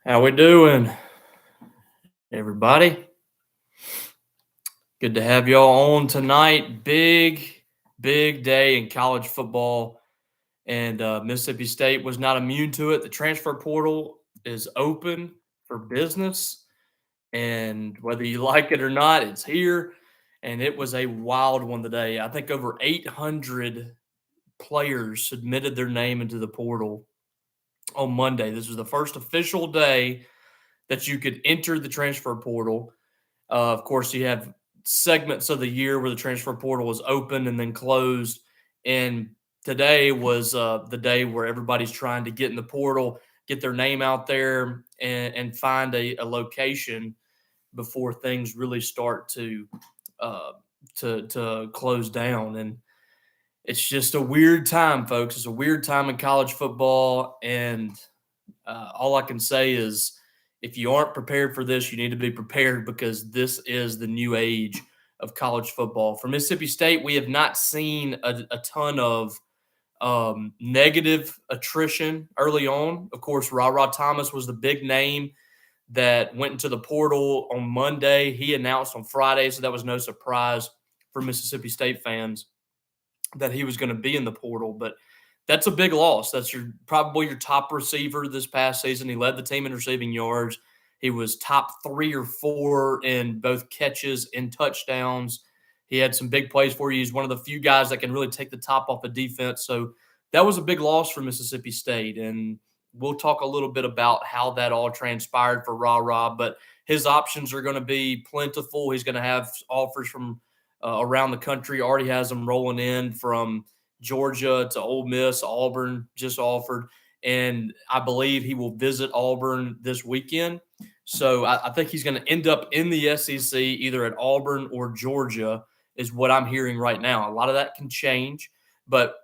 How we doing, everybody? Good to have y'all on tonight. Big day in college football, and Mississippi State was not immune to it. The transfer portal is open for business, and whether you like it or not, it's here. And it was a wild one today. I think over 800 players submitted their name into the portal on Monday. This was the first official day that you could enter the transfer portal. Of course, you have segments of the year where the transfer portal was open and then closed. And today was the day where everybody's trying to get in the portal, get their name out there, and find a location before things really start uh, to close down. And it's just a weird time, folks. It's a weird time in college football, and all I can say is if you aren't prepared for this, you need to be prepared because this is the new age of college football. For Mississippi State, we have not seen a ton of negative attrition early on. Of course, Ra Thomas was the big name that went into the portal on Monday. He announced on Friday, so that was no surprise for Mississippi State fans that he was going to be in the portal. But that's a big loss. That's probably your top receiver this past season. He led the team in receiving yards. He was top 3 or 4 in both catches and touchdowns. He had some big plays for you. He's one of the few guys that can really take the top off the defense. So that was a big loss for Mississippi State. And we'll talk a little bit about how that all transpired for Ra. But his options are going to be plentiful. He's going to have offers from around the country. Already has them rolling in from Georgia to Ole Miss. Auburn just offered. And I believe he will visit Auburn this weekend. So I think he's going to end up in the SEC either at Auburn or Georgia is what I'm hearing right now. A lot of that can change, but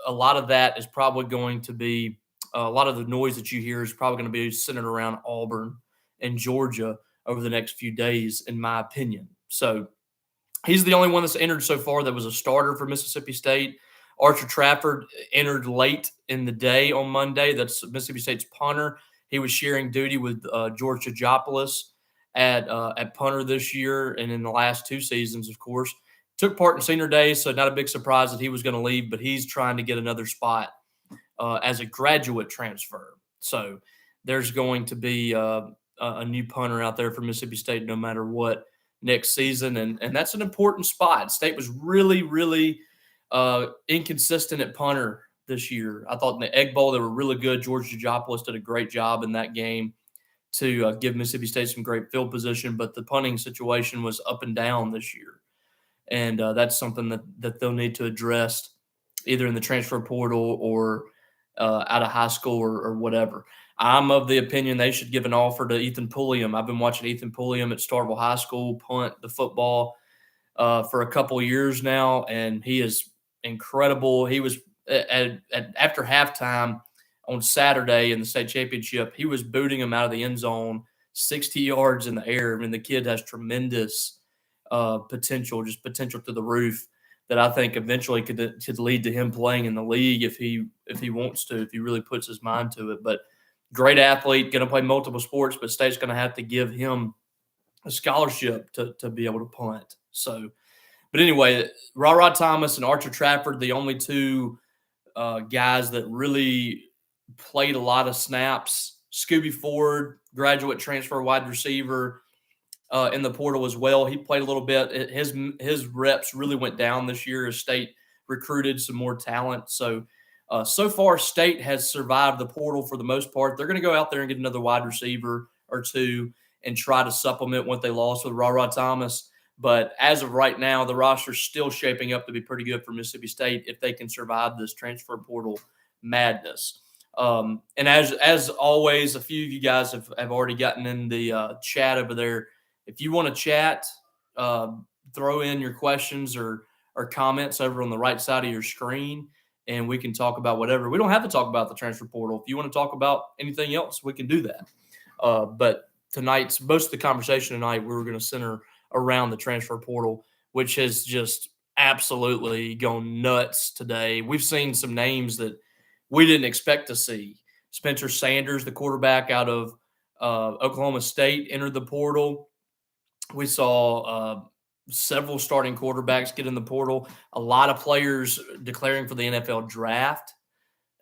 a lot of that is probably going to be a lot of the noise that you hear is probably going to be centered around Auburn and Georgia over the next few days, in my opinion. So he's the only one that's entered so far that was a starter for Mississippi State. Archer Trafford entered late in the day on Monday. That's Mississippi State's punter. He was sharing duty with George Chajopoulos at punter this year and in the last 2 seasons, of course. Took part in senior day, so not a big surprise that he was going to leave, but he's trying to get another spot as a graduate transfer. So there's going to be a new punter out there for Mississippi State no matter what next season, and that's an important spot. State was really inconsistent at punter this year. I thought in the Egg Bowl they were really good. George Chajopoulos did a great job in that game to give Mississippi State some great field position, but the punting situation was up and down this year, and that's something that they'll need to address either in the transfer portal or out of high school or whatever. I'm of the opinion they should give an offer to Ethan Pulliam. I've been watching Ethan Pulliam at Starkville High School punt the football for a couple of years now, and he is incredible. He was after halftime on Saturday in the state championship, he was booting him out of the end zone 60 yards in the air. I mean, the kid has tremendous potential, just potential to the roof that I think eventually could lead to him playing in the league if he wants to, if he really puts his mind to it. But great athlete, going to play multiple sports, but State's going to have to give him a scholarship to be able to punt. So, but anyway, Ra Thomas and Archer Trafford, the only 2 guys that really played a lot of snaps. Scooby Ford, graduate transfer wide receiver, in the portal as well. He played a little bit. His reps really went down this year as State recruited some more talent. So far, State has survived the portal for the most part. They're going to go out there and get another wide receiver or 2 and try to supplement what they lost with Ra Thomas. But as of right now, the roster's still shaping up to be pretty good for Mississippi State if they can survive this transfer portal madness. And as always, a few of you guys have already gotten in the chat over there. If you want to chat, throw in your questions or comments over on the right side of your screen, and we can talk about whatever. We don't have to talk about the transfer portal. If you want to talk about anything else, we can do that. But most of the conversation tonight, we were going to center around the transfer portal, which has just absolutely gone nuts today. We've seen some names that we didn't expect to see. Spencer Sanders, the quarterback out of Oklahoma State entered the portal. We saw several starting quarterbacks get in the portal. A lot of players declaring for the NFL draft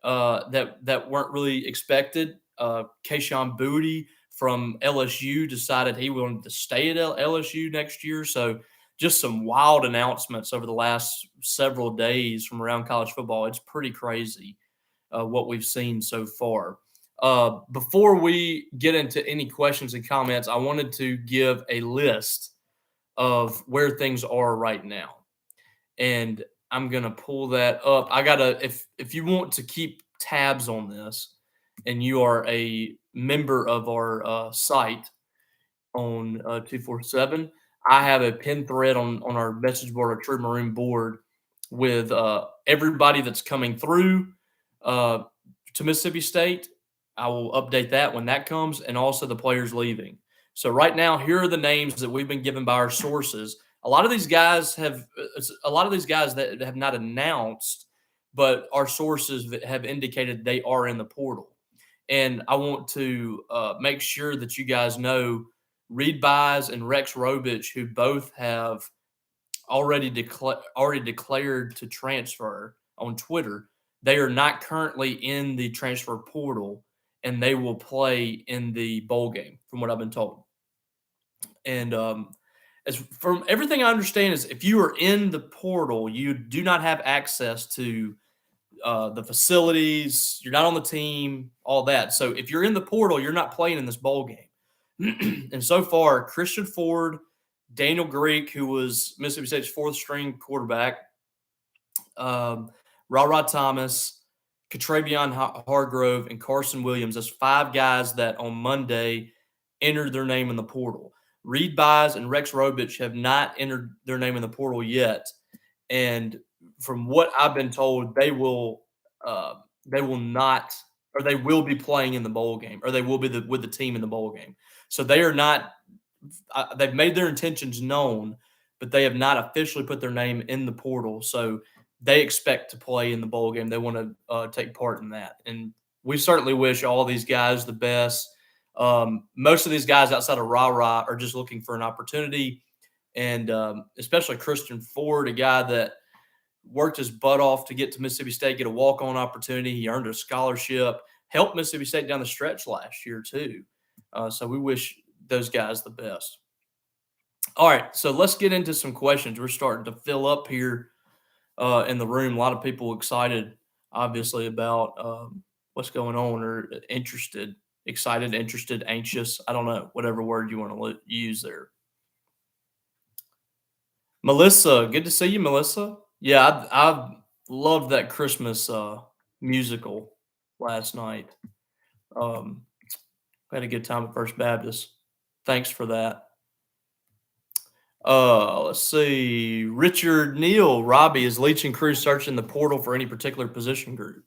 that weren't really expected. Kayshon Boutte from LSU decided he wanted to stay at LSU next year. So just some wild announcements over the last several days from around college football. It's pretty crazy what we've seen so far. Before we get into any questions and comments, I wanted to give a list of where things are right now. And I'm going to pull that up. I got to, if you want to keep tabs on this and you are a member of our site on 247, I have a pin thread on our message board, our True Maroon board, with everybody that's coming through to Mississippi State. I will update that when that comes, and also the players leaving. So right now, here are the names that we've been given by our sources. A lot of these guys that have not announced, but our sources have indicated they are in the portal. And I want to make sure that you guys know Reed Buys and Rex Robich, who both have already declared to transfer on Twitter. They are not currently in the transfer portal, and they will play in the bowl game, from what I've been told. And as from everything I understand, is if you are in the portal, you do not have access to the facilities. You're not on the team, all that. So if you're in the portal, you're not playing in this bowl game. And so far, Christian Ford, Daniel Greek, who was Mississippi State's fourth string quarterback, Ra Thomas, Katravion Hargrove, and Carson Williams. That's 5 guys that on Monday entered their name in the portal. Reed Buys and Rex Robich have not entered their name in the portal yet. And from what I've been told, they will not, or they will be playing in the bowl game, or they will be with the team in the bowl game. So they are not. They've made their intentions known, but they have not officially put their name in the portal. So they expect to play in the bowl game. They want to take part in that, and we certainly wish all these guys the best. Most of these guys outside of Ra are just looking for an opportunity, and especially Christian Ford, a guy that worked his butt off to get to Mississippi State, get a walk-on opportunity. He earned a scholarship, helped Mississippi State down the stretch last year too. So we wish those guys the best. All right, so let's get into some questions. We're starting to fill up here in the room. A lot of people excited, obviously, about what's going on, or interested, excited, interested, anxious. I don't know, whatever word you want to use there. Melissa, good to see you, Melissa. Yeah, I loved that Christmas musical last night. Had a good time at First Baptist. Thanks for that. Let's see. Richard Neal, Robbie, is Leach and Crew searching the portal for any particular position group?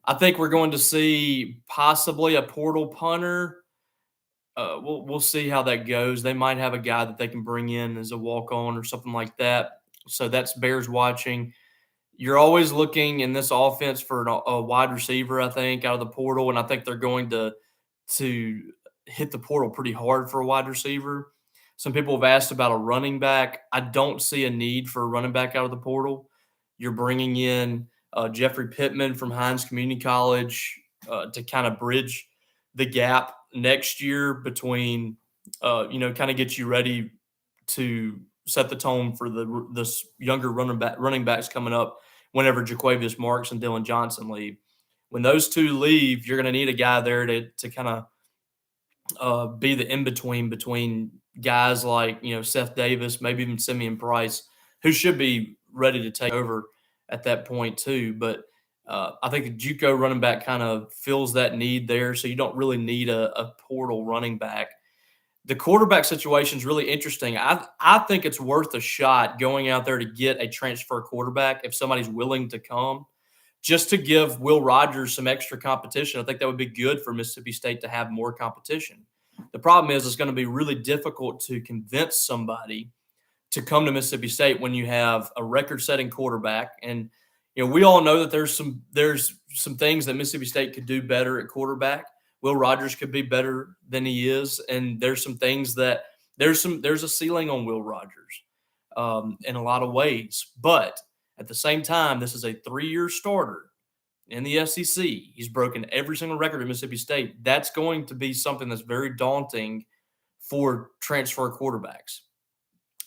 I think we're going to see possibly a portal punter. We'll see how that goes. They might have a guy that they can bring in as a walk-on or something like that. So that's Bears watching. You're always looking in this offense for a wide receiver, I think, out of the portal, and I think they're going to hit the portal pretty hard for a wide receiver. Some people have asked about a running back. I don't see a need for a running back out of the portal. You're bringing in Jeffrey Pittman from Hines Community College to kind of bridge the gap next year between, kind of get you ready to set the tone for this younger running backs coming up whenever Jaquavius Marks and Dylan Johnson leave. When those two leave, you're going to need a guy there to kind of be the in-between between guys like, Seth Davis, maybe even Simeon Price, who should be ready to take over at that point too. But I think the JUCO running back kind of fills that need there, so you don't really need a portal running back. The quarterback situation is really interesting. I think it's worth a shot going out there to get a transfer quarterback if somebody's willing to come, just to give Will Rogers some extra competition. I think that would be good for Mississippi State to have more competition. The problem is it's going to be really difficult to convince somebody to come to Mississippi State when you have a record-setting quarterback. And we all know that there's some things that Mississippi State could do better at quarterback. Will Rogers could be better than he is, and there's some things that there's a ceiling on Will Rogers in a lot of ways. But at the same time, this is a 3-year starter in the SEC. He's broken every single record at Mississippi State. That's going to be something that's very daunting for transfer quarterbacks.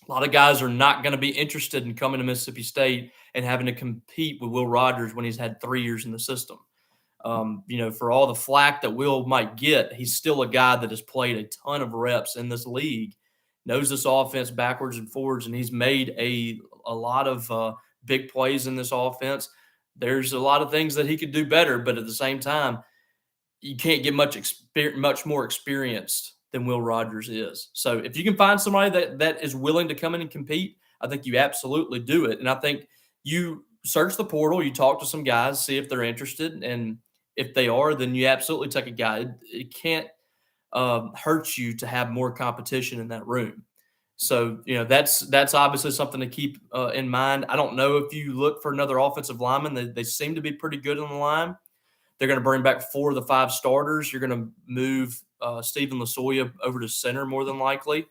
A lot of guys are not going to be interested in coming to Mississippi State and having to compete with Will Rogers when he's had 3 years in the system. For all the flack that Will might get, he's still a guy that has played a ton of reps in this league, knows this offense backwards and forwards, and he's made a lot of big plays in this offense. There's a lot of things that he could do better, but at the same time, you can't get much more experienced than Will Rogers is. So if you can find somebody that is willing to come in and compete, I think you absolutely do it. And I think you search the portal, you talk to some guys, see if they're interested, and if they are, then you absolutely take a guy. It can't hurt you to have more competition in that room. So, that's obviously something to keep in mind. I don't know if you look for another offensive lineman. They seem to be pretty good on the line. They're going to bring back 4 of the 5 starters. You're going to move Stephen Lasoya over to center more than likely.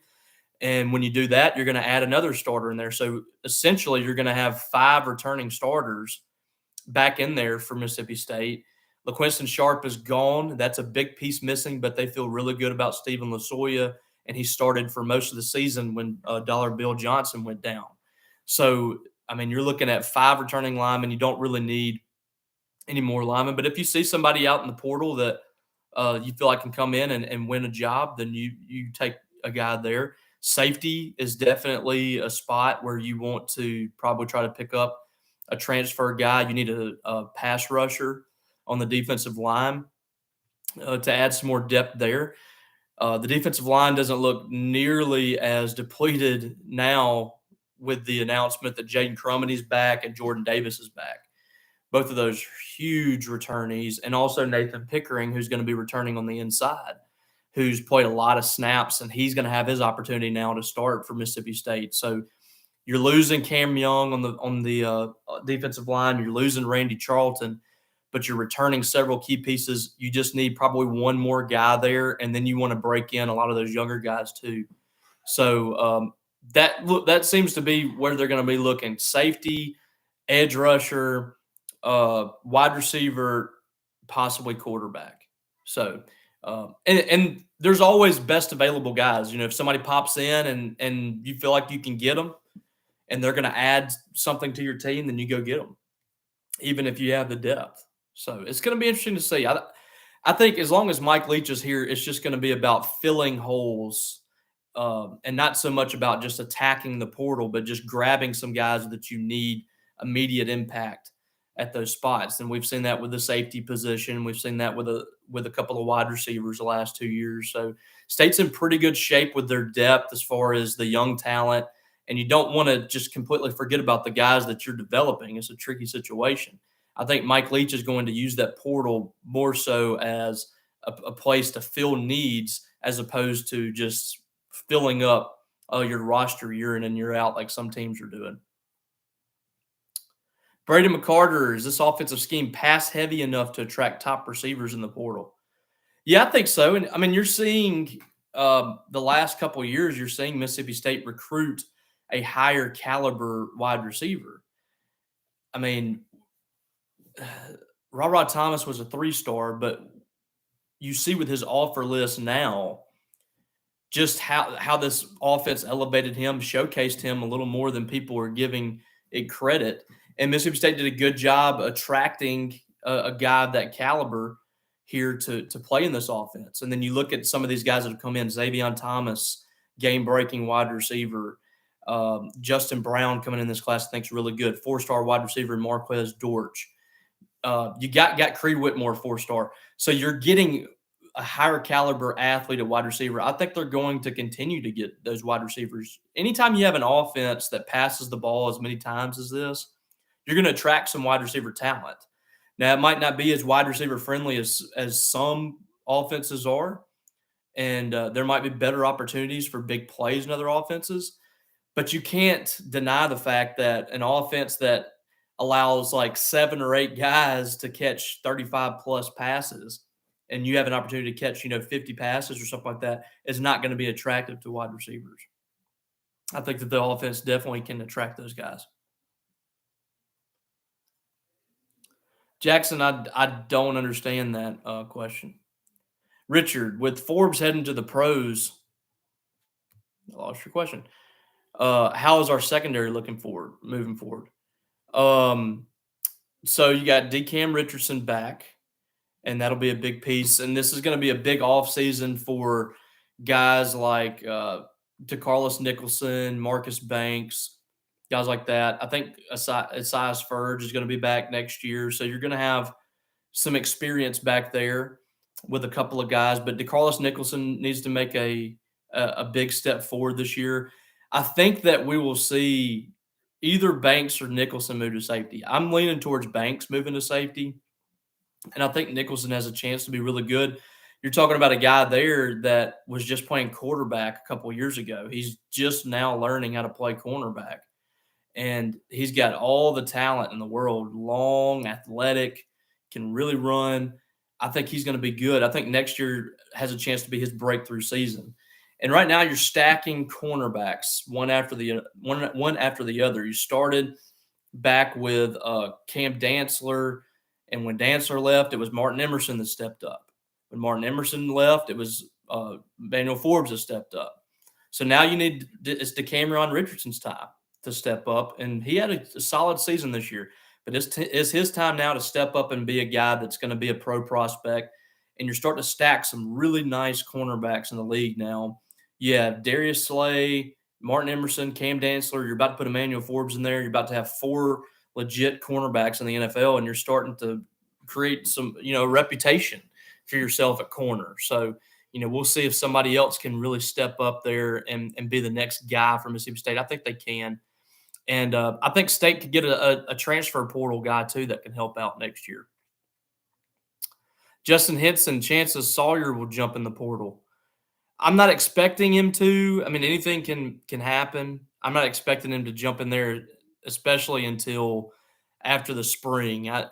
And when you do that, you're going to add another starter in there. So essentially, you're going to have 5 returning starters back in there for Mississippi State. LaQuinston Sharp is gone. That's a big piece missing, but they feel really good about Stephen Lasoya, and he started for most of the season when Dollar Bill Johnson went down. So, you're looking at 5 returning linemen. You don't really need any more linemen. But if you see somebody out in the portal that you feel like can come in and win a job, then you take a guy there. Safety is definitely a spot where you want to probably try to pick up a transfer guy. You need a pass rusher on the defensive line to add some more depth there. The defensive line doesn't look nearly as depleted now with the announcement that Jaden Crumity is back and Jordan Davis is back. Both of those huge returnees, and also Nathan Pickering, who's going to be returning on the inside, who's played a lot of snaps, and he's going to have his opportunity now to start for Mississippi State. So you're losing Cam Young on the defensive line. You're losing Randy Charlton, but you're returning several key pieces. You just need probably one more guy there, and then you want to break in a lot of those younger guys too. So that seems to be where they're going to be looking: safety, edge rusher, wide receiver, possibly quarterback. So, and there's always best available guys. If somebody pops in and you feel like you can get them and they're going to add something to your team, then you go get them, even if you have the depth. So it's going to be interesting to see. I think as long as Mike Leach is here, it's just going to be about filling holes and not so much about just attacking the portal, but just grabbing some guys that you need immediate impact at those spots. And we've seen that with the safety position. We've seen that with a couple of wide receivers the last 2 years. So State's in pretty good shape with their depth as far as the young talent. And you don't want to just completely forget about the guys that you're developing. It's a tricky situation. I think Mike Leach is going to use that portal more so as a place to fill needs as opposed to just filling up your roster year in and year out like some teams are doing. Brady McCarter, is this offensive scheme pass heavy enough to attract top receivers in the portal? Yeah, I think so. And you're seeing the last couple of years, you're seeing Mississippi State recruit a higher caliber wide receiver. Ra Thomas was a 3-star, but you see with his offer list now just how this offense elevated him, showcased him a little more than people are giving it credit. And Mississippi State did a good job attracting a guy of that caliber here to play in this offense. And then you look at some of these guys that have come in: Xavion Thomas, game-breaking wide receiver. Justin Brown coming in this class, I think is really good. 4-star wide receiver Marquez Dortch. You got Creed Whitmore, 4-star. So you're getting a higher caliber athlete at wide receiver. I think they're going to continue to get those wide receivers. Anytime you have an offense that passes the ball as many times as this, you're going to attract some wide receiver talent. Now, it might not be as wide receiver friendly as some offenses are, and there might be better opportunities for big plays in other offenses, but you can't deny the fact that an offense that allows like 7 or 8 guys to catch 35-plus passes and you have an opportunity to catch, 50 passes or something like that, is not going to be attractive to wide receivers. I think that the offense definitely can attract those guys. Jackson, I don't understand that question. Richard, with Forbes heading to the pros, I lost your question. How is our secondary moving forward? So you got DeCam Richardson back, and that'll be a big piece. And this is going to be a big offseason for guys like DeCarlos Nicholson, Marcus Banks, guys like that. I think Esias Furge is going to be back next year. So you're going to have some experience back there with a couple of guys. But DeCarlos Nicholson needs to make a big step forward this year. I think that we will see either Banks or Nicholson move to safety. I'm leaning towards Banks moving to safety, and I think Nicholson has a chance to be really good. You're talking about a guy there that was just playing quarterback a couple of years ago. He's just now learning how to play cornerback, and he's got all the talent in the world. Long, athletic, can really run. I think he's going to be good. I think next year has a chance to be his breakthrough season. And right now you're stacking cornerbacks one after the other. You started back with Cam Dantzler, and when Dantzler left, it was Martin Emerson that stepped up. When Martin Emerson left, it was Manuel Forbes that stepped up. So now it's DeCameron Richardson's time to step up, and he had a solid season this year. But it's his time now to step up and be a guy that's going to be a pro prospect. And you're starting to stack some really nice cornerbacks in the league now. You have Darius Slay, Martin Emerson, Cam Dantzler. You're about to put Emmanuel Forbes in there. You're about to have 4 legit cornerbacks in the NFL, and you're starting to create some, reputation for yourself at corner. So, we'll see if somebody else can really step up there and be the next guy for Mississippi State. I think they can. And I think State could get a transfer portal guy, too, that can help out next year. Justin Henson, chances Sawyer will jump in the portal. I'm not expecting him to. I mean, anything can happen. I'm not expecting him to jump in there, especially until after the spring. I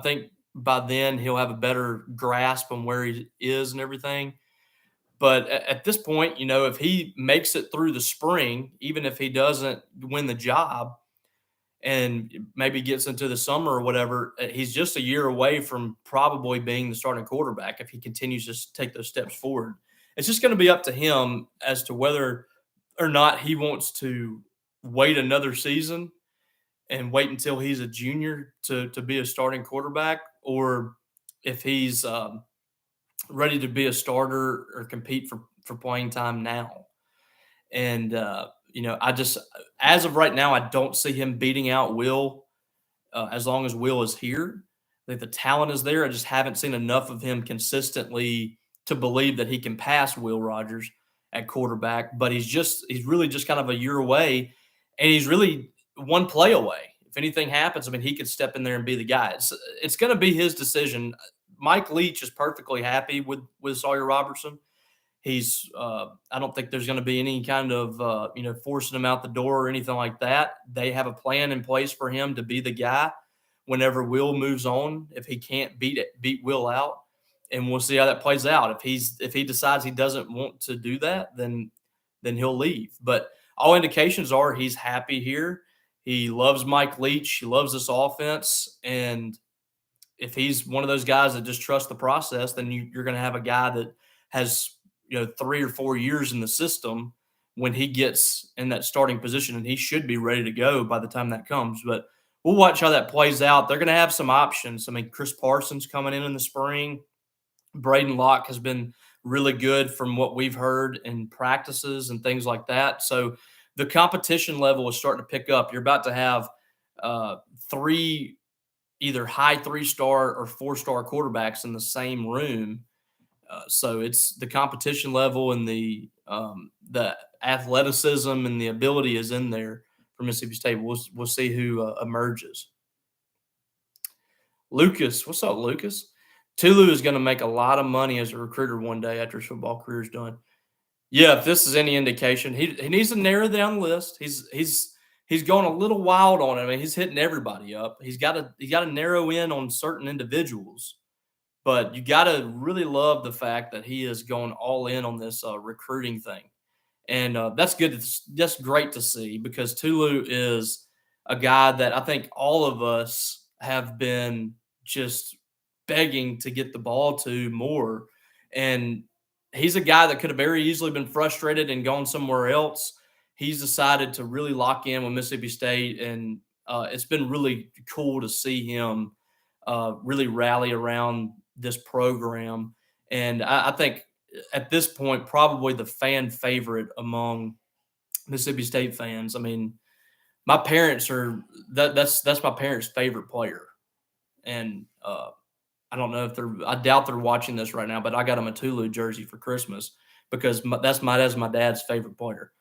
think by then he'll have a better grasp on where he is and everything. But at this point, if he makes it through the spring, even if he doesn't win the job and maybe gets into the summer or whatever, he's just a year away from probably being the starting quarterback if he continues to take those steps forward. It's just going to be up to him as to whether or not he wants to wait another season and wait until he's a junior to be a starting quarterback, or if he's ready to be a starter or compete for playing time now. And, as of right now, I don't see him beating out Will as long as Will is here. I think the talent is there. I just haven't seen enough of him consistently to believe that he can pass Will Rogers at quarterback, but he's really just kind of a year away, and he's really one play away. If anything happens, he could step in there and be the guy. It's going to be his decision. Mike Leach is perfectly happy with Sawyer Robertson. He's I don't think there's going to be any kind of forcing him out the door or anything like that. They have a plan in place for him to be the guy whenever Will moves on, if he can't beat Will out. And we'll see how that plays out. If he decides he doesn't want to do that, then he'll leave. But all indications are he's happy here. He loves Mike Leach. He loves this offense. And if he's one of those guys that just trusts the process, then you're going to have a guy that has 3 or 4 years in the system when he gets in that starting position, and he should be ready to go by the time that comes. But we'll watch how that plays out. They're going to have some options. Chris Parsons coming in the spring. Braden Locke has been really good from what we've heard in practices and things like that. So the competition level is starting to pick up. You're about to have 3 either high 3-star or 4-star quarterbacks in the same room. So it's the competition level and the athleticism and the ability is in there for Mississippi State. We'll see who emerges. Lucas, what's up, Lucas? Tulu is going to make a lot of money as a recruiter one day after his football career is done. Yeah, if this is any indication, he needs to narrow down the list. He's going a little wild on it. He's hitting everybody up. He's got to narrow in on certain individuals. But you got to really love the fact that he is going all in on this recruiting thing. And that's good. That's great to see because Tulu is a guy that I think all of us have been just begging to get the ball to more. And he's a guy that could have very easily been frustrated and gone somewhere else. He's decided to really lock in with Mississippi State, and it's been really cool to see him really rally around this program. And I think at this point, probably the fan favorite among Mississippi State fans. I mean, my parents are that's my parents' favorite player, and I don't know if I doubt they're watching this right now, but I got them a Tulu jersey for Christmas because that's my dad's favorite player.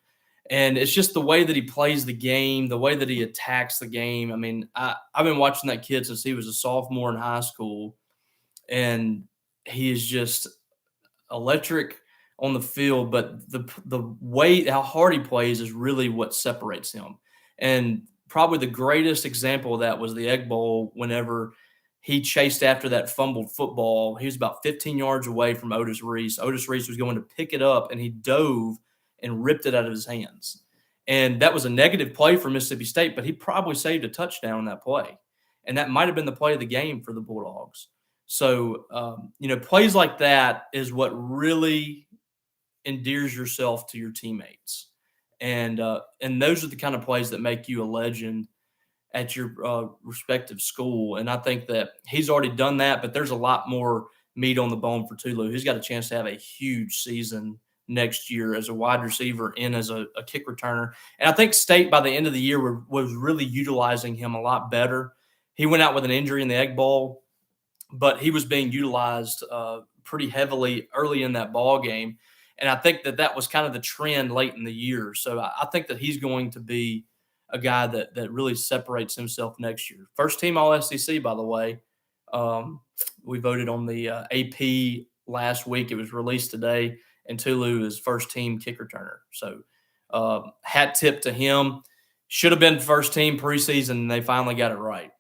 And it's just the way that he plays the game, the way that he attacks the game. I mean, I've been watching that kid since he was a sophomore in high school, and he is just electric on the field. But the way how hard he plays is really what separates him. And probably the greatest example of that was the Egg Bowl. Whenever he chased after that fumbled football, he was about 15 yards away from Otis Reese. Otis Reese was going to pick it up, and he dove and ripped it out of his hands. And that was a negative play for Mississippi State, but he probably saved a touchdown on that play. And that might have been the play of the game for the Bulldogs. So, plays like that is what really endears yourself to your teammates. And those are the kind of plays that make you a legend at your respective school. And I think that he's already done that, but there's a lot more meat on the bone for Tulu. He's got a chance to have a huge season next year as a wide receiver and as a kick returner. And I think State by the end of the year was really utilizing him a lot better. He went out with an injury in the Egg Bowl, but he was being utilized pretty heavily early in that ball game. And I think that was kind of the trend late in the year. So I think that he's going to be a guy that really separates himself next year. First team All-SEC, by the way. We voted on the AP last week. It was released today, and Tulu is first team kick returner. So hat tip to him. Should have been first team preseason, and they finally got it right.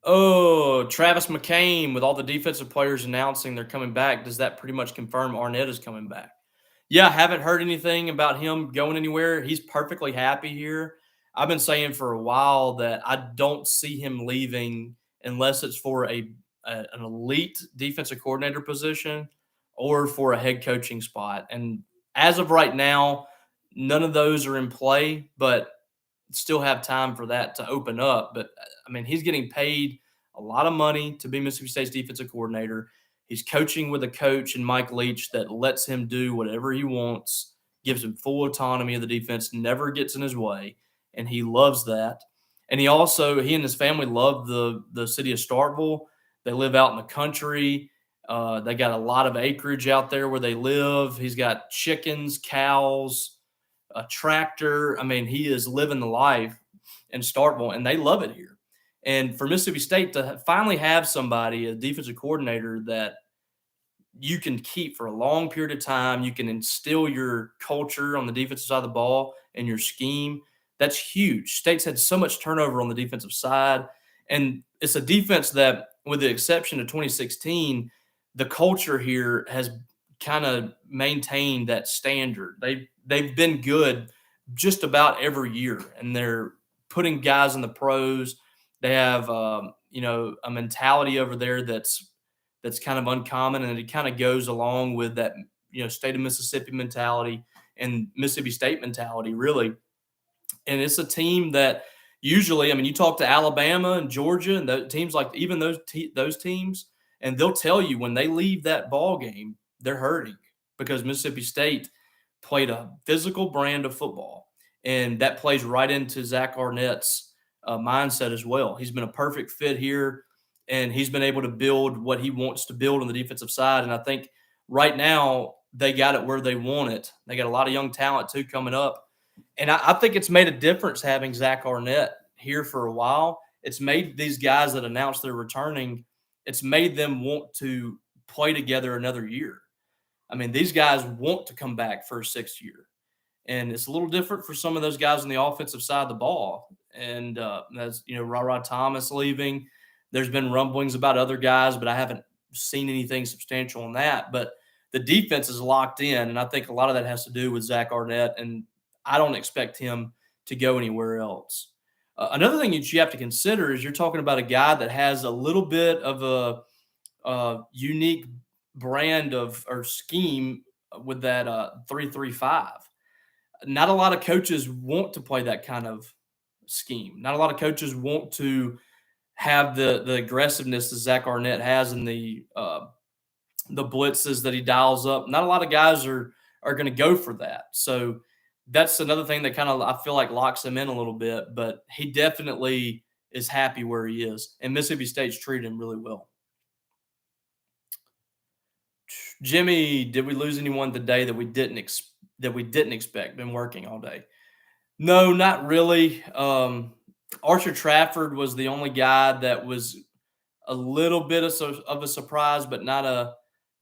Oh, Travis McCain, with all the defensive players announcing they're coming back, does that pretty much confirm Arnett is coming back? Yeah, I haven't heard anything about him going anywhere. He's perfectly happy here. I've been saying for a while that I don't see him leaving unless it's for an elite defensive coordinator position or for a head coaching spot. And as of right now, none of those are in play, but still have time for that to open up. But I mean, he's getting paid a lot of money to be Mississippi State's defensive coordinator. He's coaching with a coach in Mike Leach that lets him do whatever he wants, gives him full autonomy of the defense, never gets in his way, and he loves that. And he and his family love the city of Starkville. They live out in the country. They got a lot of acreage out there where they live. He's got chickens, cows, a tractor. I mean, he is living the life in Starkville, and they love it here. And for Mississippi State to finally have somebody, a defensive coordinator that you can keep for a long period of time, you can instill your culture on the defensive side of the ball and your scheme, that's huge. State's had so much turnover on the defensive side, and it's a defense that, with the exception of 2016, the culture here has kind of maintained that standard. They've been good just about every year, and they're putting guys in the pros. They have a mentality over there that's kind of uncommon, and it kind of goes along with that state of Mississippi mentality and Mississippi State mentality, really. And it's a team that usually, I mean, you talk to Alabama and Georgia and the teams like even those teams, and they'll tell you when they leave that ball game, they're hurting because Mississippi State played a physical brand of football, and that plays right into Zach Arnett's mindset as well. He's been a perfect fit here, and he's been able to build what he wants to build on the defensive side. And I think right now they got it where they want it. They got a lot of young talent too coming up. And I think it's made a difference having Zach Arnett here for a while. It's made these guys that announced they're returning, it's made them want to play together another year. I mean, these guys want to come back for a sixth year. And it's a little different for some of those guys on the offensive side of the ball. And that's, Ra Thomas leaving. There's been rumblings about other guys, but I haven't seen anything substantial on that. But the defense is locked in, and I think a lot of that has to do with Zach Arnett, and I don't expect him to go anywhere else. Another thing that you have to consider is you're talking about a guy that has a little bit of a unique brand of or scheme with that 3-3-5. Not a lot of coaches want to play that kind of scheme. Not a lot of coaches want to have the aggressiveness that Zach Arnett has and the blitzes that he dials up. Not a lot of guys are going to go for that. So that's another thing that kind of I feel like locks him in a little bit. But he definitely is happy where he is, and Mississippi State's treated him really well. Jimmy, did we lose anyone today that we didn't expect? Been working all day. No, not really. Archer Trafford was the only guy that was a little bit of a surprise, but not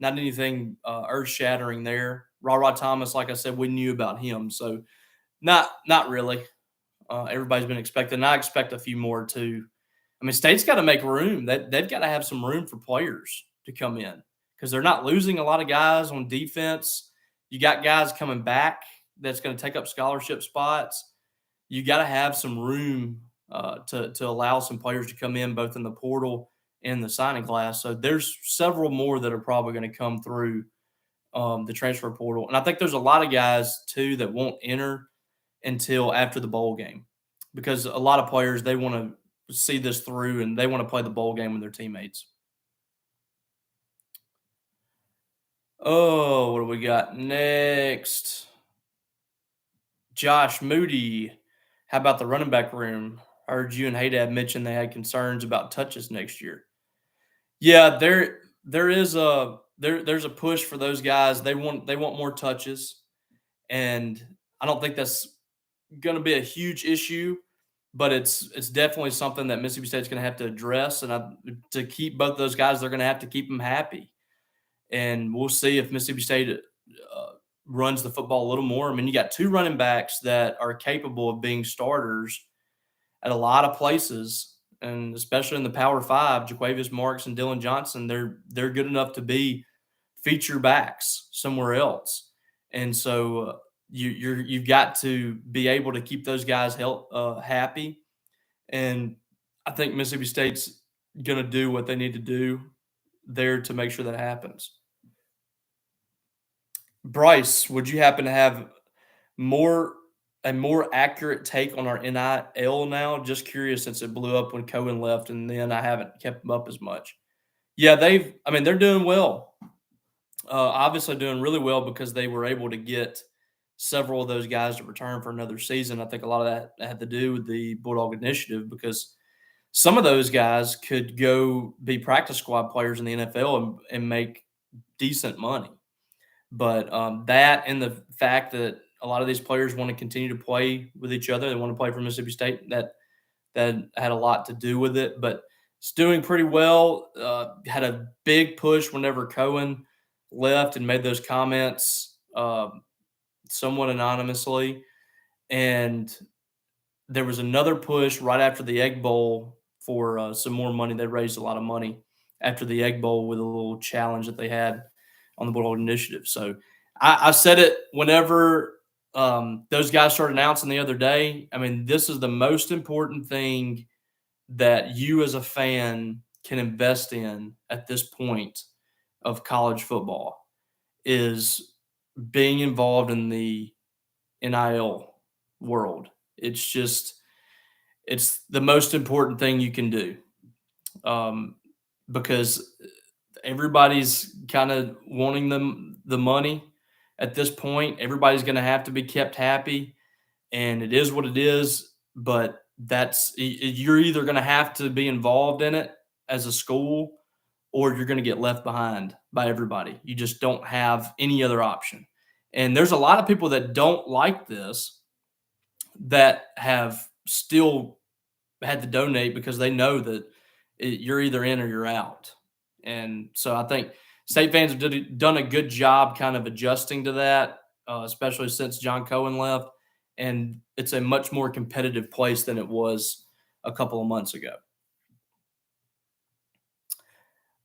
anything earth shattering there. Ra Thomas, like I said, we knew about him, so not really. Everybody's been expecting. And I expect a few more too. I mean, State's got to make room. They've got to have some room for players to come in because they're not losing a lot of guys on defense. You got guys coming back that's going to take up scholarship spots. You got to have some room to allow some players to come in, both in the portal and the signing class. So there's several more that are probably going to come through the transfer portal. And I think there's a lot of guys, too, that won't enter until after the bowl game because a lot of players, they want to see this through and they want to play the bowl game with their teammates. Oh, what do we got next? Josh Moody. How about the running back room? I heard you and Haydad mention they had concerns about touches next year. Yeah, there's a push for those guys. They want more touches, and I don't think that's going to be a huge issue, but it's definitely something that Mississippi State's going to have to address. And to keep both those guys, they're going to have to keep them happy. And we'll see if Mississippi State runs the football a little more. I mean, you got two running backs that are capable of being starters at a lot of places, and especially in the Power Five, Jaquavius Marks and Dylan Johnson, they're good enough to be feature backs somewhere else. And so you've got to be able to keep those guys happy. And I think Mississippi State's going to do what they need to do there to make sure that happens. Bryce, would you happen to have a more accurate take on our NIL now? Just curious since it blew up when Cohen left, and then I haven't kept them up as much. Yeah, they're doing well. Obviously doing really well because they were able to get several of those guys to return for another season. I think a lot of that had to do with the Bulldog Initiative because some of those guys could go be practice squad players in the NFL and make decent money. But that and the fact that a lot of these players want to continue to play with each other, they want to play for Mississippi State, that had a lot to do with it. But it's doing pretty well. Had a big push whenever Cohen left and made those comments somewhat anonymously. And there was another push right after the Egg Bowl for some more money. They raised a lot of money after the Egg Bowl with a little challenge that they had on the Bulldog Initiative. So I said it whenever those guys started announcing the other day. I mean, this is the most important thing that you as a fan can invest in at this point of college football is being involved in the NIL world. It's the most important thing you can do because everybody's kind of wanting the money at this point. Everybody's going to have to be kept happy, and it is what it is. But you're either going to have to be involved in it as a school, or you're going to get left behind by everybody. You just don't have any other option. And there's a lot of people that don't like this that have still had to donate because they know that you're either in or you're out. And so I think State fans have done a good job kind of adjusting to that, especially since John Cohen left. And it's a much more competitive place than it was a couple of months ago.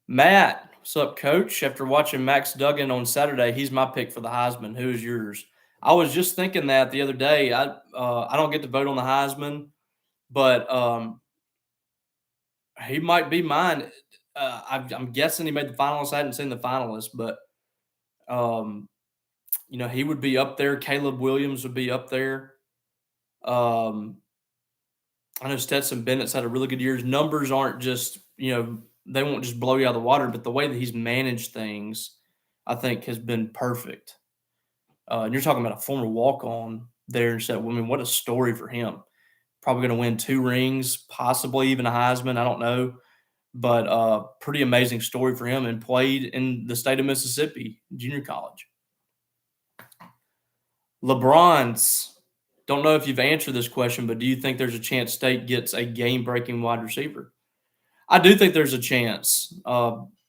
Matt, what's up, Coach? After watching Max Duggan on Saturday, he's my pick for the Heisman. Who is yours? I was just thinking that the other day. I don't get to vote on the Heisman, but he might be mine. I'm guessing he made the finalists. I hadn't seen the finalists, but um, he would be up there. Caleb Williams would be up there. Um, I know Stetson Bennett's had a really good year. His numbers aren't just, they won't just blow you out of the water, but the way that he's managed things, I think, has been perfect. And you're talking about a former walk-on there. So, I mean, what a story for him. Probably going to win 2 rings, possibly even a Heisman. I don't know. But pretty amazing story for him, and played in the state of Mississippi, junior college. LeBron's, don't know if you've answered this question, but do you think there's a chance State gets a game-breaking wide receiver? I do think there's a chance.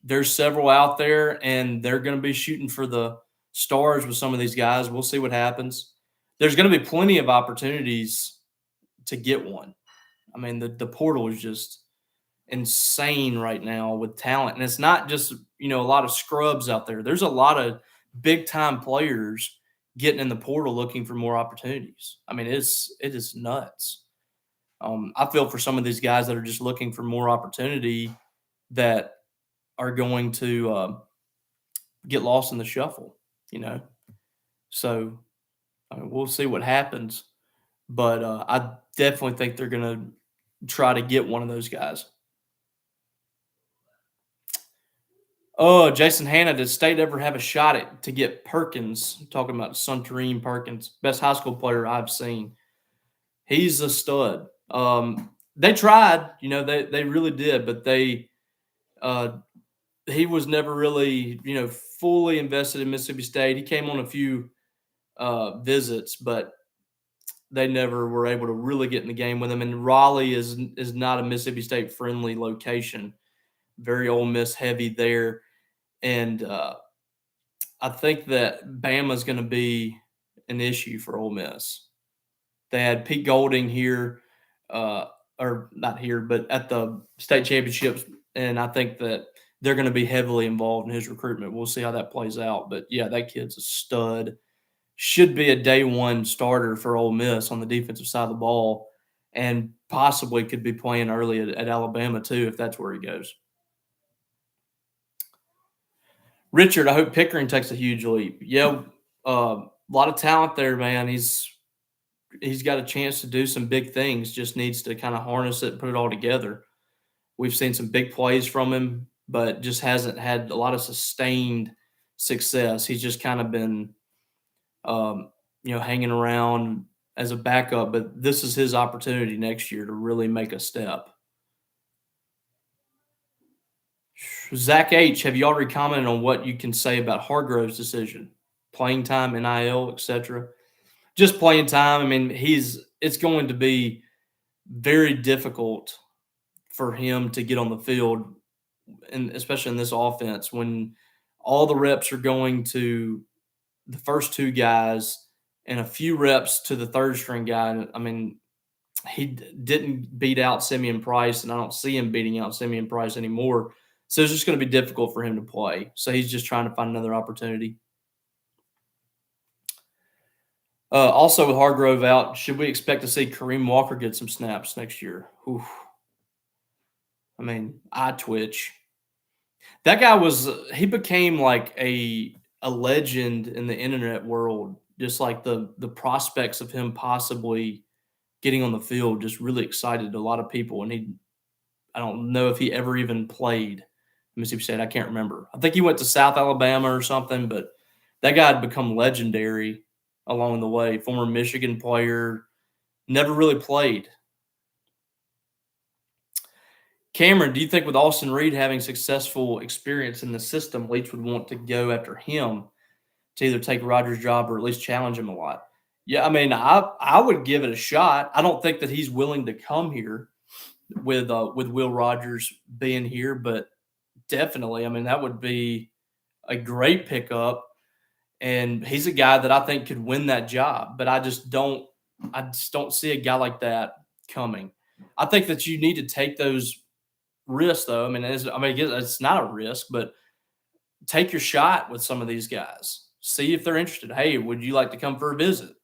There's several out there, and they're going to be shooting for the stars with some of these guys. We'll see what happens. There's going to be plenty of opportunities to get one. I mean, the portal is just insane right now with talent. And it's not just, a lot of scrubs out there. There's a lot of big-time players getting in the portal looking for more opportunities. I mean, it is nuts. I feel for some of these guys that are just looking for more opportunity that are going to get lost in the shuffle, So we'll see what happens. But I definitely think they're going to try to get one of those guys. Oh, Jason Hanna, did State ever have a shot to get Perkins? Talking about Suntarine Perkins, best high school player I've seen. He's a stud. They tried, they really did, but he was never really, fully invested in Mississippi State. He came on a few visits, but they never were able to really get in the game with him. And Raleigh is not a Mississippi State friendly location. Very Ole Miss heavy there. And I think that Bama's going to be an issue for Ole Miss. They had Pete Golding here, or not here, but at the state championships, and I think that they're going to be heavily involved in his recruitment. We'll see how that plays out. But, yeah, that kid's a stud. Should be a day one starter for Ole Miss on the defensive side of the ball, and possibly could be playing early at Alabama too if that's where he goes. Richard, I hope Pickering takes a huge leap. Yeah, a lot of talent there, man. He's got a chance to do some big things, just needs to kind of harness it and put it all together. We've seen some big plays from him, but just hasn't had a lot of sustained success. He's just kind of been, hanging around as a backup, but this is his opportunity next year to really make a step. Zach H., have you already commented on what you can say about Hargrove's decision? Playing time, NIL, etc. Just playing time. I mean, it's going to be very difficult for him to get on the field, and especially in this offense, when all the reps are going to the first 2 guys and a few reps to the third string guy. I mean, he didn't beat out Simeon Price, and I don't see him beating out Simeon Price anymore. So it's just going to be difficult for him to play. So he's just trying to find another opportunity. Also, with Hargrove out, should we expect to see Kareem Walker get some snaps next year? Oof. I mean, I twitch. That guy he became like a legend in the internet world. Just like the prospects of him possibly getting on the field just really excited a lot of people. And I don't know if he ever even played Mississippi State. I can't remember. I think he went to South Alabama or something, but that guy had become legendary along the way. Former Michigan player, never really played. Cameron, do you think with Austin Reed having successful experience in the system, Leach would want to go after him to either take Rogers' job or at least challenge him a lot? Yeah, I mean, I would give it a shot. I don't think that he's willing to come here with Will Rogers being here, but definitely, I mean, that would be a great pickup. And he's a guy that I think could win that job, but I just don't see a guy like that coming. I think that you need to take those risk, though. I mean, it's not a risk, but take your shot with some of these guys. See if they're interested. Hey, would you like to come for a visit?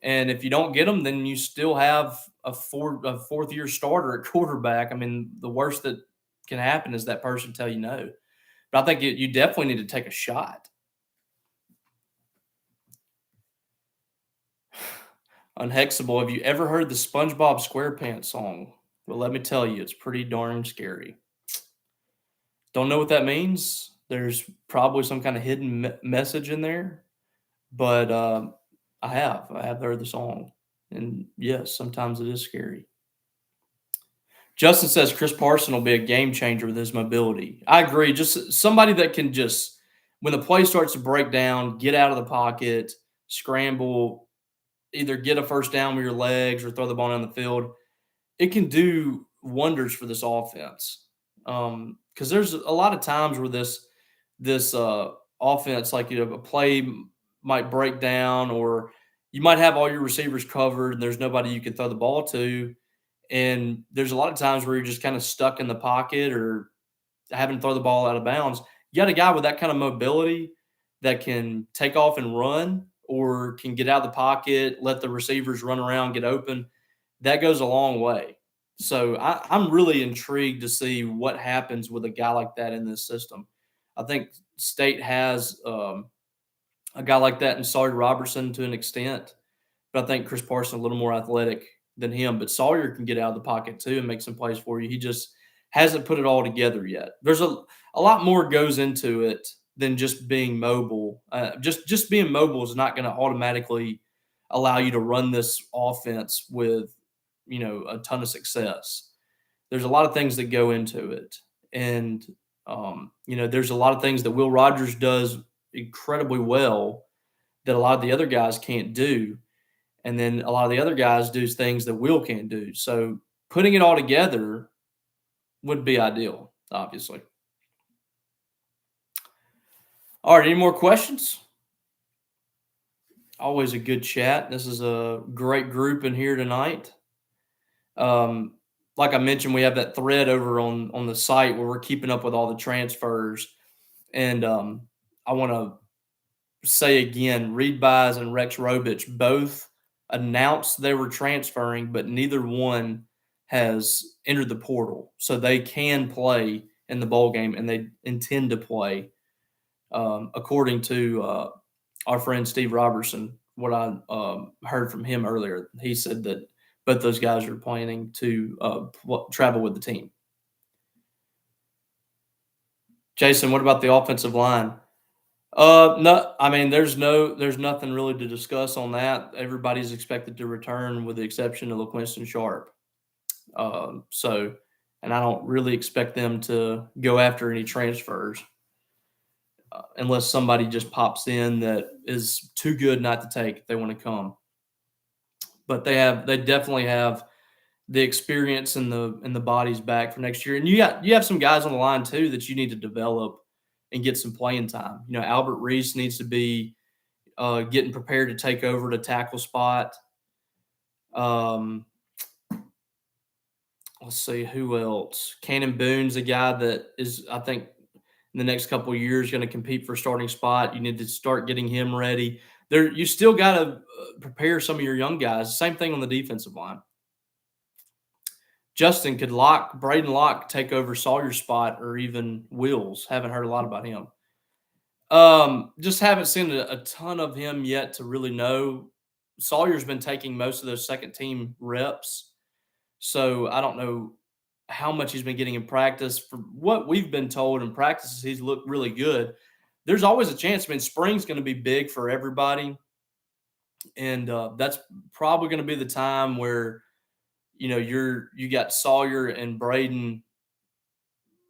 And if you don't get them, then you still have a fourth year starter at quarterback. I mean, the worst that can happen is that person tell you no. But I think you definitely need to take a shot. Unhexable, have you ever heard the SpongeBob SquarePants song? Well, let me tell you, it's pretty darn scary. Don't know what that means. There's probably some kind of hidden message in there, but I have heard the song, and yes, sometimes it is scary. Justin says Chris Parson will be a game changer with his mobility. I agree. Just somebody that can just, when the play starts to break down, get out of the pocket, scramble, either get a first down with your legs or throw the ball down the field. It can do wonders for this offense. Because there's a lot of times where this offense, like a play might break down, or you might have all your receivers covered, and there's nobody you can throw the ball to. And there's a lot of times where you're just kind of stuck in the pocket or having to throw the ball out of bounds. You got a guy with that kind of mobility that can take off and run, or can get out of the pocket, let the receivers run around, get open. That goes a long way. So I'm really intrigued to see what happens with a guy like that in this system. I think State has a guy like that in Sawyer Robertson to an extent, but I think Chris Parson a little more athletic than him. But Sawyer can get out of the pocket too and make some plays for you. He just hasn't put it all together yet. There's a lot more goes into it than just being mobile. Just being mobile is not going to automatically allow you to run this offense with a ton of success. There's a lot of things that go into it, and there's a lot of things that Will Rogers does incredibly well that a lot of the other guys can't do. And then a lot of the other guys do things that Will can't do. So putting it all together would be ideal, obviously. All right, any more questions? Always a good chat. This is a great group in here tonight. Like I mentioned, we have that thread over on the site where we're keeping up with all the transfers. And I want to say again, Reed Bies and Rex Robich both announced they were transferring, but neither one has entered the portal. So they can play in the bowl game, and they intend to play, according to our friend Steve Robertson. What I heard from him earlier, he said that both those guys are planning to travel with the team. Jason, what about the offensive line? No, I mean, there's nothing really to discuss on that. Everybody's expected to return with the exception of LaQuinston Sharp. And I don't really expect them to go after any transfers unless somebody just pops in that is too good not to take if they want to come. But they definitely have the experience and the bodies back for next year. And you have some guys on the line too that you need to develop and get some playing time. Albert Reese needs to be getting prepared to take over the tackle spot. Let's see who else. Cannon Boone's a guy that is, I think, in the next couple of years going to compete for a starting spot. You need to start getting him ready. You still got to prepare some of your young guys. Same thing on the defensive line. Justin, could Braden Locke take over Sawyer's spot, or even Wills? Haven't heard a lot about him. Just haven't seen a ton of him yet to really know. Sawyer's been taking most of those second team reps, so I don't know how much he's been getting in practice. From what we've been told in practices, he's looked really good. There's always a chance. I mean, spring's going to be big for everybody, and that's probably going to be the time where you got Sawyer and Braden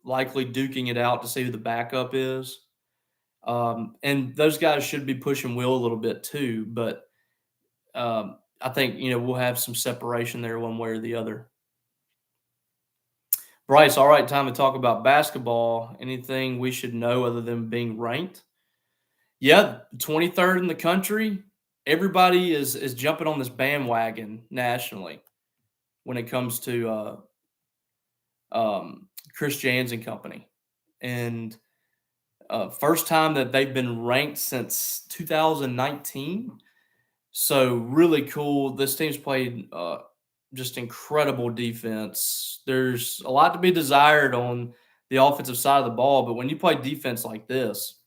likely duking it out to see who the backup is. And those guys should be pushing Will a little bit too, but I think, we'll have some separation there one way or the other. Bryce, all right, time to talk about basketball. Anything we should know other than being ranked? Yeah, 23rd in the country. Everybody is jumping on this bandwagon nationally when it comes to Chris Jans and company. And first time that they've been ranked since 2019. So really cool. This team's played just incredible defense. There's a lot to be desired on the offensive side of the ball, but when you play defense like this,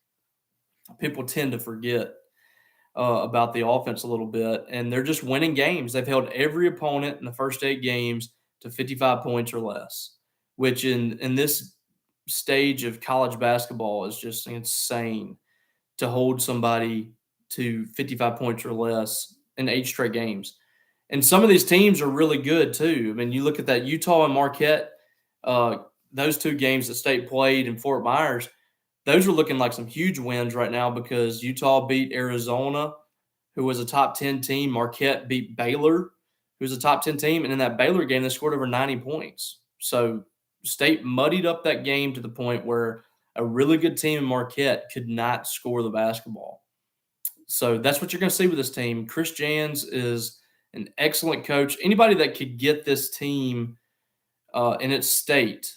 people tend to forget about the offense a little bit, and they're just winning games. They've held every opponent in the first 8 games to 55 points or less, which in this stage of college basketball is just insane to hold somebody to 55 points or less in 8 straight games. And some of these teams are really good too. I mean, you look at that Utah and Marquette, those 2 games that State played in Fort Myers, those are looking like some huge wins right now because Utah beat Arizona, who was a top 10 team. Marquette beat Baylor, who was a top 10 team. And in that Baylor game, they scored over 90 points. So State muddied up that game to the point where a really good team in Marquette could not score the basketball. So that's what you're going to see with this team. Chris Jans is an excellent coach. Anybody that could get this team in its state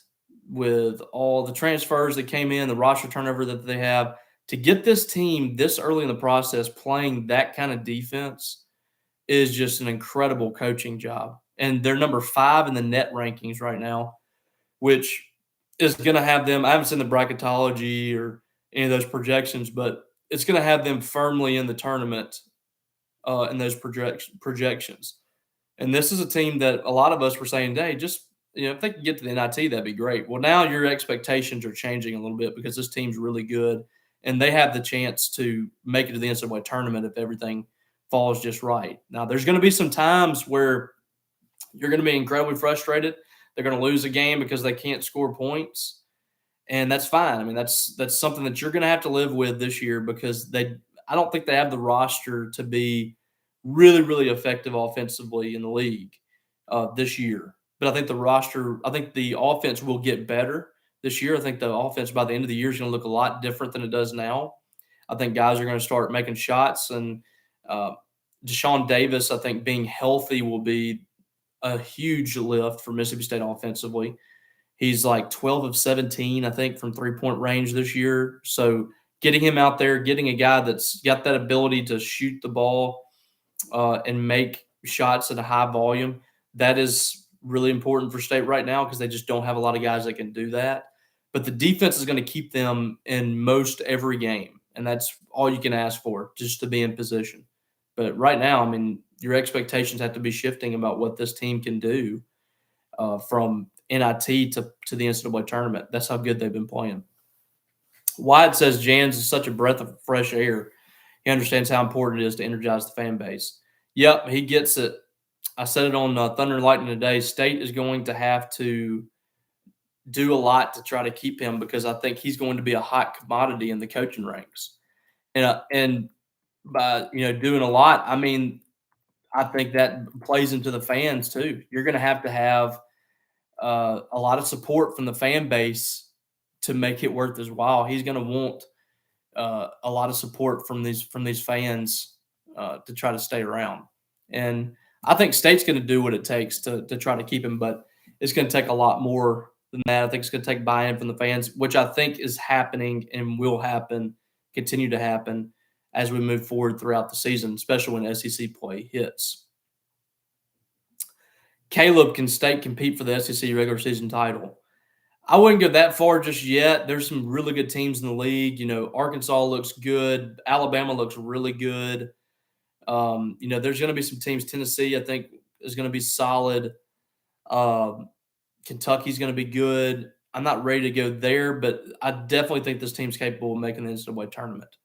with all the transfers that came in, the roster turnover that they have, to get this team this early in the process playing that kind of defense is just an incredible coaching job. And they're number 5 in the net rankings right now, which is going to have them – I haven't seen the bracketology or any of those projections, but it's going to have them firmly in the tournament in those projections. And this is a team that a lot of us were saying, hey, just – if they can get to the NIT, that'd be great. Well, now your expectations are changing a little bit because this team's really good, and they have the chance to make it to the NCAA tournament if everything falls just right. Now, there's going to be some times where you're going to be incredibly frustrated. They're going to lose a game because they can't score points, and that's fine. I mean, that's something that you're going to have to live with this year because I don't think they have the roster to be really, really effective offensively in the league this year. But I think the offense will get better this year. I think the offense by the end of the year is going to look a lot different than it does now. I think guys are going to start making shots, and Deshaun Davis, I think being healthy will be a huge lift for Mississippi State offensively. He's like 12 of 17, I think, from three-point range this year. So getting him out there, getting a guy that's got that ability to shoot the ball and make shots at a high volume, that is really important for State right now because they just don't have a lot of guys that can do that. But the defense is going to keep them in most every game, and that's all you can ask for, just to be in position. But right now, I mean, your expectations have to be shifting about what this team can do from NIT to the NCAA tournament. That's how good they've been playing. Wyatt says Jans is such a breath of fresh air. He understands how important it is to energize the fan base. Yep, he gets it. I said it on Thunder and Lightning today. State is going to have to do a lot to try to keep him because I think he's going to be a hot commodity in the coaching ranks. And by doing a lot, I mean I think that plays into the fans too. You're going to have a lot of support from the fan base to make it worth his while. He's going to want a lot of support from these fans to try to stay around. And I think State's going to do what it takes to try to keep him, but it's going to take a lot more than that. I think it's going to take buy-in from the fans, which I think is happening and will happen, continue to happen as we move forward throughout the season, especially when SEC play hits. Caleb, can State compete for the SEC regular season title? I wouldn't go that far just yet. There's some really good teams in the league. Arkansas looks good. Alabama looks really good. There's going to be some teams. Tennessee, I think, is going to be solid. Kentucky's going to be good. I'm not ready to go there, but I definitely think this team's capable of making the NCAA tournament.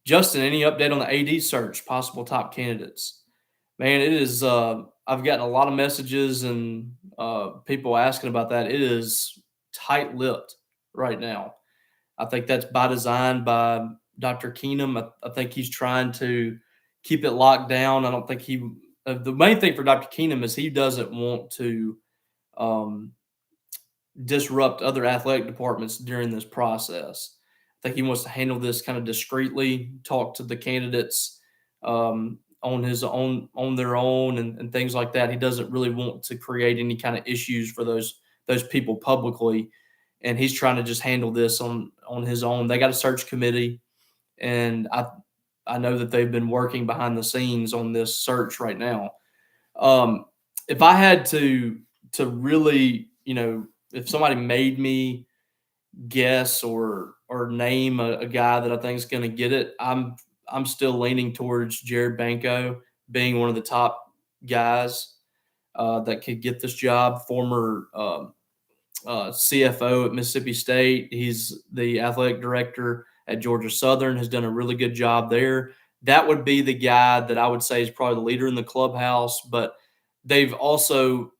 Justin, any update on the AD search, possible top candidates? Man, it is I've gotten a lot of messages and people asking about that. It is tight-lipped right now. I think that's by design by Dr. Keenum. I think he's trying to keep it locked down. I don't think the main thing for Dr. Keenum is he doesn't want to disrupt other athletic departments during this process. I think he wants to handle this kind of discreetly, talk to the candidates on their own and things like that. He doesn't really want to create any kind of issues for those those people publicly, and he's trying to just handle this on his own. They got a search committee, and I know that they've been working behind the scenes on this search right now. If I had to really, if somebody made me guess or name a guy that I think is going to get it, I'm still leaning towards Jared Banco being one of the top guys that could get this job. Former CFO at Mississippi State. He's the athletic director at Georgia Southern, has done a really good job there. That would be the guy that I would say is probably the leader in the clubhouse. But they've also,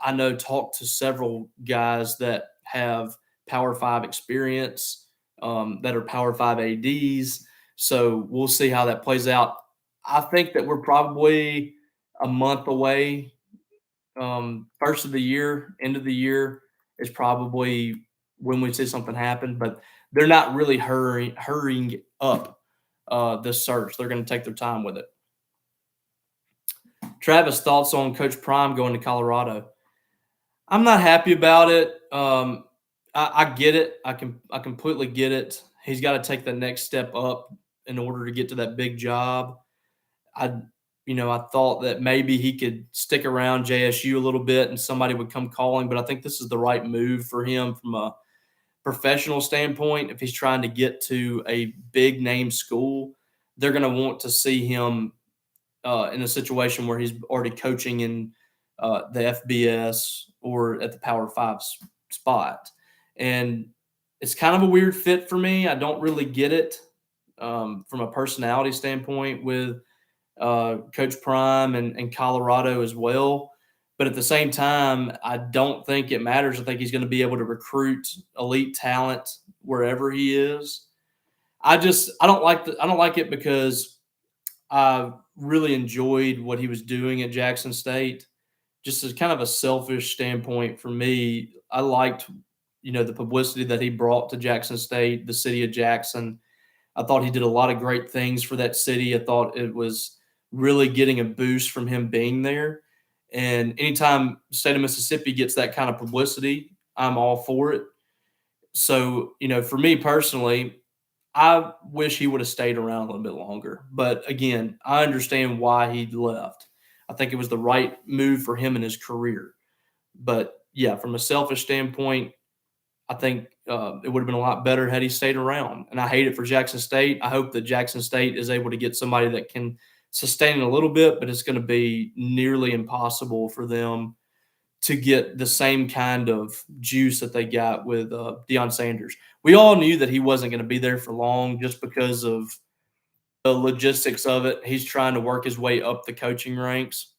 I know, talked to several guys that have Power 5 experience, that are Power 5 ADs. So we'll see how that plays out. I think that we're probably a month away. First of the year, end of the year is probably when we see something happen, but they're not really hurrying up this search. They're going to take their time with it. Travis, thoughts on Coach Prime going to Colorado? I'm not happy about it. I get it. I completely get it. He's got to take the next step up in order to get to that big job. I thought that maybe he could stick around JSU a little bit and somebody would come calling, but I think this is the right move for him from a professional standpoint. If he's trying to get to a big name school, they're going to want to see him in a situation where he's already coaching in the FBS or at the Power 5 spot. And it's kind of a weird fit for me. I don't really get it from a personality standpoint with Coach Prime and Colorado as well. But at the same time, I don't think it matters. I think he's going to be able to recruit elite talent wherever he is. I don't like it because I really enjoyed what he was doing at Jackson State. Just as kind of a selfish standpoint for me, I liked, the publicity that he brought to Jackson State, the city of Jackson. I thought he did a lot of great things for that city. I thought it was really getting a boost from him being there. And anytime the state of Mississippi gets that kind of publicity, I'm all for it. So, for me personally, I wish he would have stayed around a little bit longer. But again, I understand why he left. I think it was the right move for him in his career. But yeah, from a selfish standpoint, I think it would have been a lot better had he stayed around. And I hate it for Jackson State. I hope that Jackson State is able to get somebody that can sustain it a little bit, but it's going to be nearly impossible for them to get the same kind of juice that they got with Deion Sanders. We all knew that he wasn't going to be there for long just because of the logistics of it. He's trying to work his way up the coaching ranks,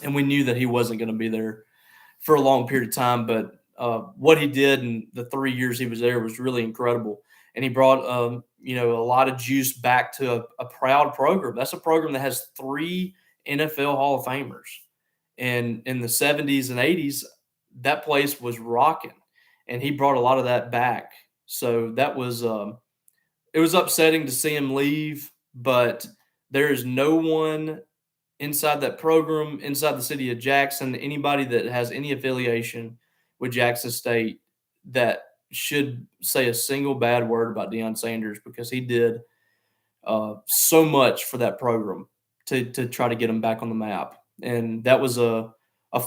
and we knew that he wasn't going to be there for a long period of time. But what he did in the 3 years he was there was really incredible. And he brought, a lot of juice back to a proud program. That's a program that has 3 NFL Hall of Famers. And in the 70s and 80s, that place was rocking. And he brought a lot of that back. So that was it was upsetting to see him leave. But there is no one inside that program, inside the city of Jackson, anybody that has any affiliation with Jackson State that should say a single bad word about Deion Sanders, because he did so much for that program to try to get him back on the map. And that was a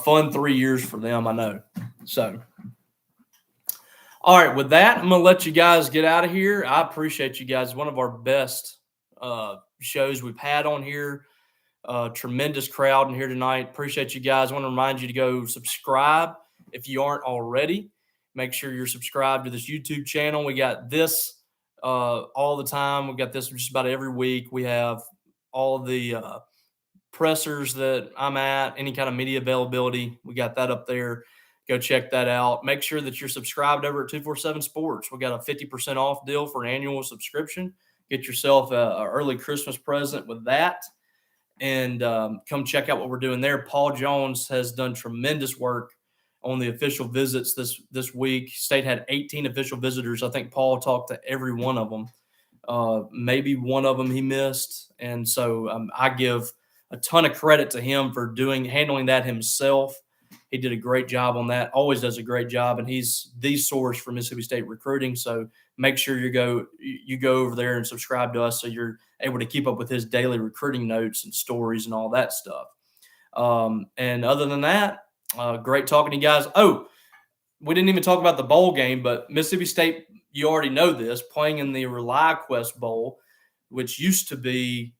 fun 3 years for them, I know. So, all right, with that, I'm going to let you guys get out of here. I appreciate you guys. One of our best shows we've had on here. Tremendous crowd in here tonight. Appreciate you guys. I want to remind you to go subscribe if you aren't already. Make sure you're subscribed to this YouTube channel. We got this all the time. We got this just about every week. We have all the pressers that I'm at, any kind of media availability. We got that up there. Go check that out. Make sure that you're subscribed over at 247 Sports. We got a 50% off deal for an annual subscription. Get yourself an early Christmas present with that. And come check out what we're doing there. Paul Jones has done tremendous work on the official visits this week. State had 18 official visitors. I think Paul talked to every one of them. Maybe one of them he missed. And so I give a ton of credit to him for handling that himself. He did a great job on that. Always does a great job, and he's the source for Mississippi State recruiting. So make sure you go over there and subscribe to us so you're able to keep up with his daily recruiting notes and stories and all that stuff. And other than that, great talking to you guys. Oh, we didn't even talk about the bowl game, but Mississippi State, you already know this, playing in the ReliaQuest Bowl, which used to be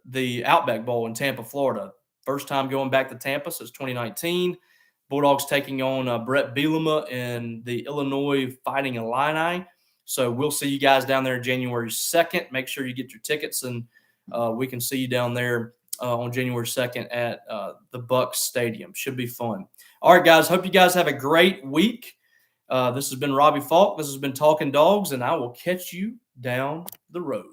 the Outback Bowl in Tampa, Florida. First time going back to Tampa since 2019. Bulldogs taking on Brett Bielema in the Illinois Fighting Illini. So we'll see you guys down there January 2nd. Make sure you get your tickets, and we can see you down there on January 2nd at the Bucks Stadium. Should be fun. All right, guys. Hope you guys have a great week. This has been Robbie Falk. This has been Talkin Dawgs, and I will catch you down the road.